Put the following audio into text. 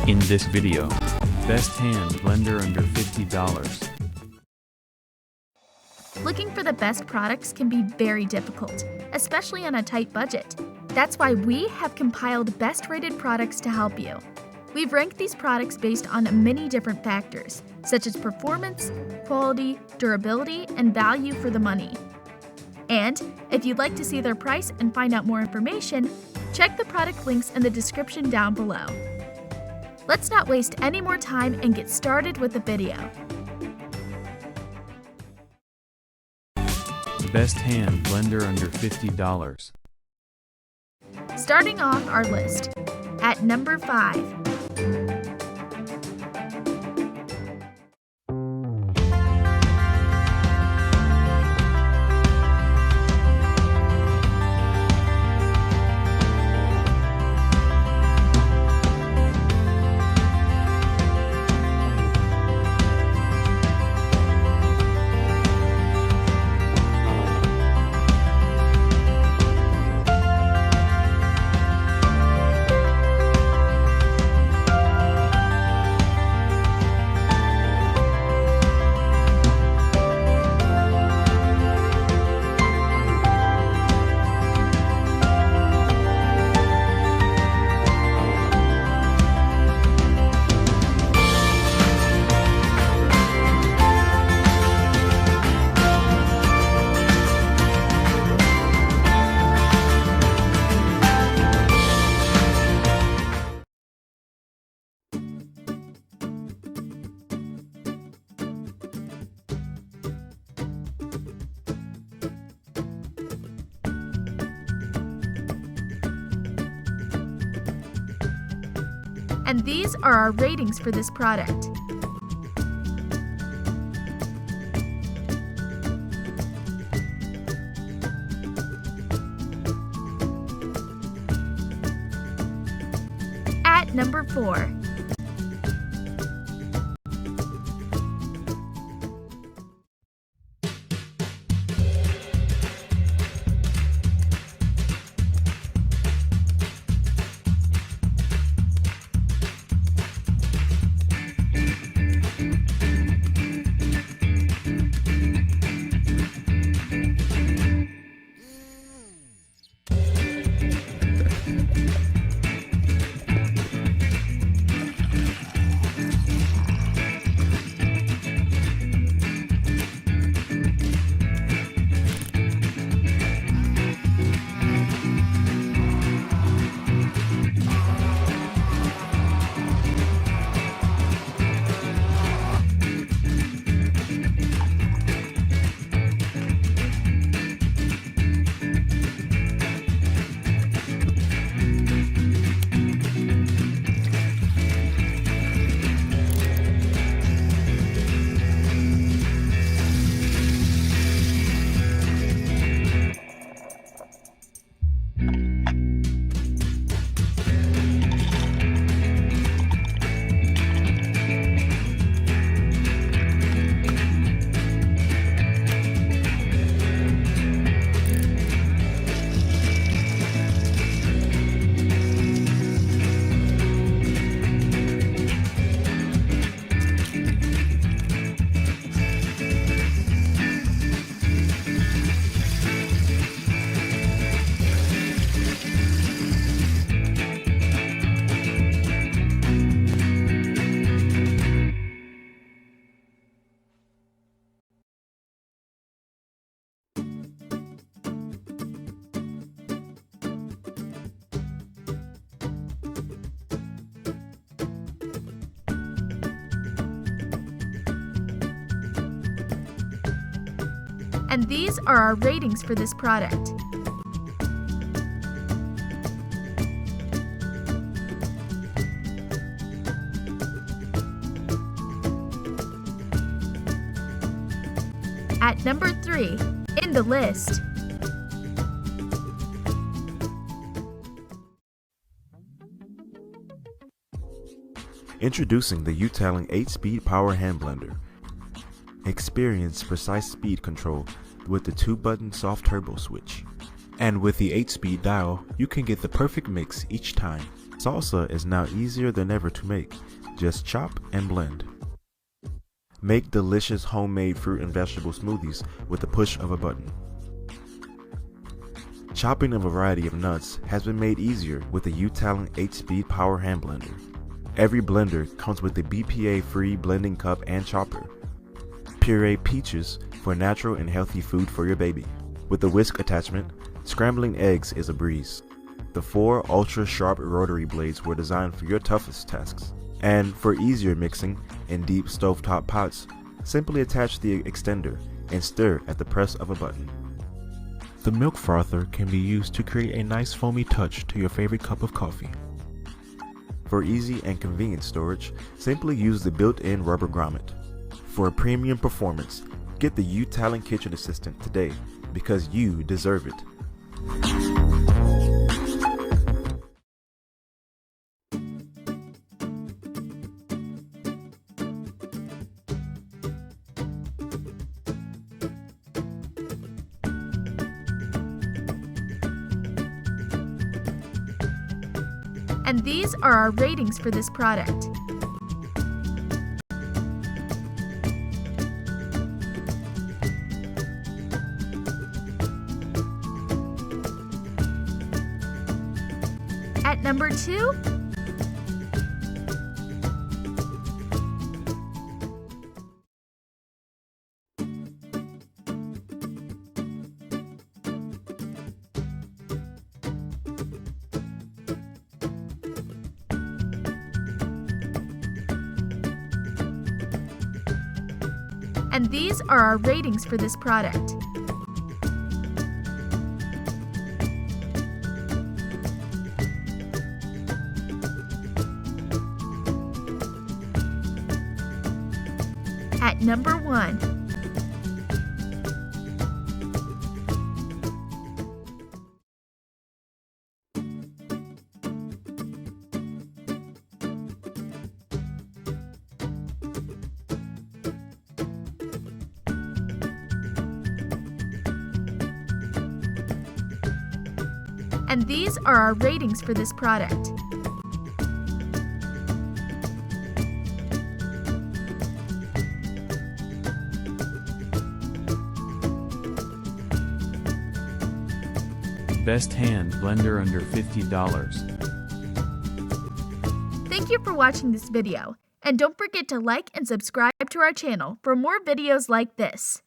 In this video, best hand blender under $50. Looking for the best products can be very difficult, especially on a tight budget. That's why we have compiled best-rated products to help you. We've ranked these products based on many different factors, such as performance, quality, durability, and value for the money. And if you'd like to see their price and find out more information, check the product links in the description down below. Let's not waste any more time and get started with the video. Best hand blender under $50. Starting off our list, at number 5. And these are our ratings for this product. At number 4. And these are our ratings for this product. At number 3 in the list. Introducing the UTALENT 8-speed power hand blender. Experience precise speed control with the 2-button soft turbo switch. And with the 8-speed dial, you can get the perfect mix each time. Salsa is now easier than ever to make. Just chop and blend. Make delicious homemade fruit and vegetable smoothies with the push of a button. Chopping a variety of nuts has been made easier with the UTALENT 8-speed power hand blender. Every blender comes with a BPA-free blending cup and chopper. Puree peaches for natural and healthy food for your baby. With the whisk attachment, scrambling eggs is a breeze. The 4 ultra-sharp rotary blades were designed for your toughest tasks. And for easier mixing in deep stovetop pots, simply attach the extender and stir at the press of a button. The milk frother can be used to create a nice foamy touch to your favorite cup of coffee. For easy and convenient storage, simply use the built-in rubber grommet. For a premium performance, get the UTALENT Kitchen Assistant today because you deserve it. And these are our ratings for this product. At number 2, and these are our ratings for this product. At number 1, and these are our ratings for this product. Best hand blender under $50. Thank you for watching this video, and don't forget to like and subscribe to our channel for more videos like this.